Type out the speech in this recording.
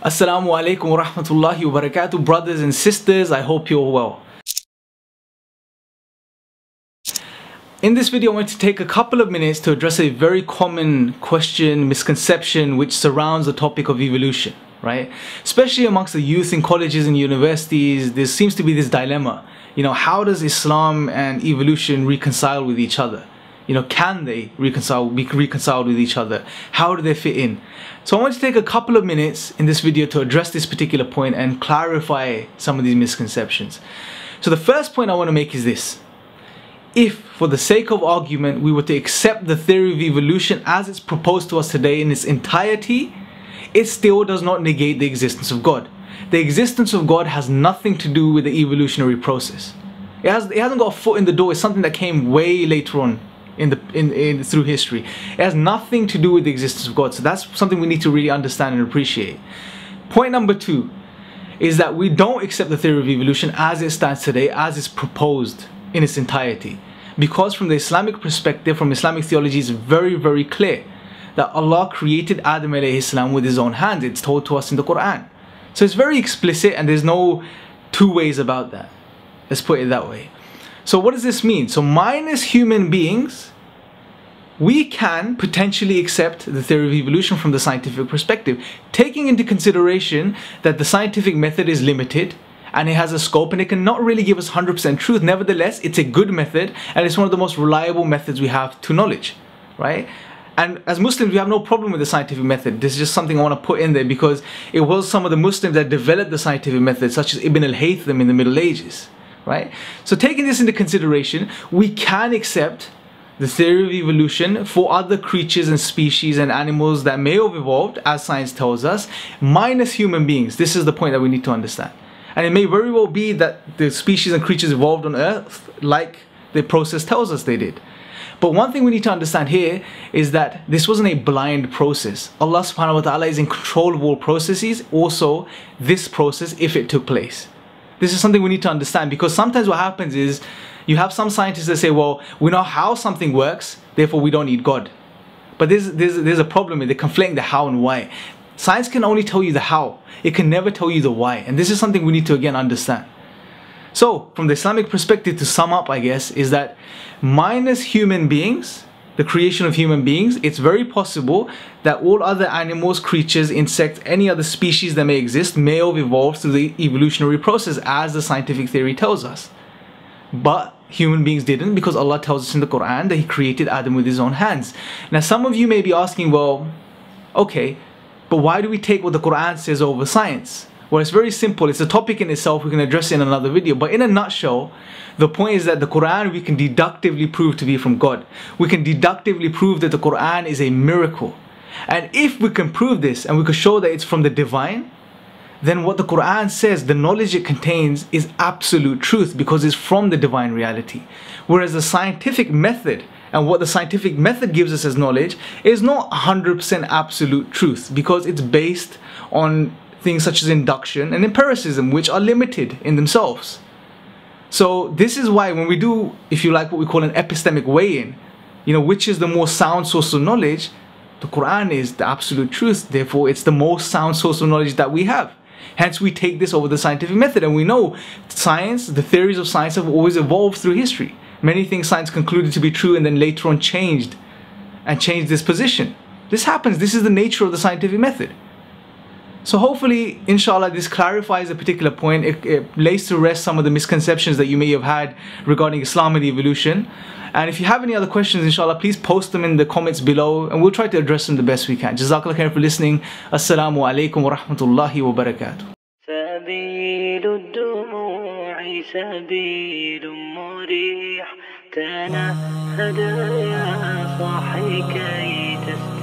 Assalamu alaikum wa rahmatullahi wa barakatuh, brothers and sisters. I hope you're well. In this video, I want to take a couple of minutes to address a very common question, misconception, which surrounds the topic of evolution, right? Especially amongst the youth in colleges and universities, there seems to be this dilemma. How does Islam and evolution reconcile with each other? Can they be reconciled with each other? How do they fit in? So I want to take a couple of minutes in this video to address this particular point and clarify some of these misconceptions. So the first point I want to make is this. If, for the sake of argument, we were to accept the theory of evolution as it's proposed to us today in its entirety, it still does not negate the existence of God. The existence of God has nothing to do with the evolutionary process. It hasn't got a foot in the door. It's something that came way later on through history. It has nothing to do with the existence of God. So that's something we need to really understand and appreciate. Point number two is that we don't accept the theory of evolution as it stands today, as it's proposed in its entirety. Because from the Islamic perspective, from Islamic theology, it's very, very clear that Allah created Adam alayhi salam with his own hands. It's told to us in the Quran. So it's very explicit and there's no two ways about that. Let's put it that way. So what does this mean? So minus human beings, we can potentially accept the theory of evolution from the scientific perspective, taking into consideration that the scientific method is limited and it has a scope and it cannot really give us 100% truth. Nevertheless, it's a good method and it's one of the most reliable methods we have to knowledge, right? And as Muslims, we have no problem with the scientific method. This is just something I want to put in there because it was some of the Muslims that developed the scientific method, such as Ibn al-Haytham in the Middle Ages, right? So taking this into consideration, we can accept the theory of evolution for other creatures and species and animals that may have evolved, as science tells us, minus human beings. This is the point that we need to understand. And it may very well be that the species and creatures evolved on Earth like the process tells us they did. But one thing we need to understand here is that this wasn't a blind process. Allah subhanahu wa ta'ala is in control of all processes, also this process if it took place. This is something we need to understand because sometimes what happens is you have some scientists that say, well, we know how something works, therefore we don't need God. But there's a problem here. They're conflating the how and why. Science can only tell you the how. It can never tell you the why. And this is something we need to again understand. So from the Islamic perspective, to sum up, I guess, is that minus human beings, the creation of human beings, it's very possible that all other animals, creatures, insects, any other species that may exist may have evolved through the evolutionary process as the scientific theory tells us. But human beings didn't, because Allah tells us in the Quran that He created Adam with His own hands. Now some of you may be asking, well, okay, but why do we take what the Quran says over science? Well, it's very simple. It's a topic in itself. We can address it in another video. But in a nutshell, the point is that the Quran we can deductively prove to be from God. We can deductively prove that the Quran is a miracle. And if we can prove this and we can show that it's from the divine, then what the Quran says, the knowledge it contains, is absolute truth because it's from the divine reality. Whereas the scientific method and what the scientific method gives us as knowledge is not 100% absolute truth because it's based on things such as induction and empiricism, which are limited in themselves. So this is why when we do, if you like, what we call an epistemic weigh-in, which is the more sound source of knowledge, the Quran is the absolute truth. Therefore, it's the most sound source of knowledge that we have. Hence, we take this over the scientific method. And we know science, the theories of science have always evolved through history. Many things science concluded to be true and then later on changed this position. This happens. This is the nature of the scientific method. So hopefully, inshallah, this clarifies a particular point. It lays to rest some of the misconceptions that you may have had regarding Islam and evolution. And if you have any other questions, inshallah, please post them in the comments below and we'll try to address them the best we can. Jazakallah khair for listening. Assalamu alaikum wa rahmatullahi wa barakatuh. سبيل الدموع سبيل مريح تنهد يا صاحي كي تستمع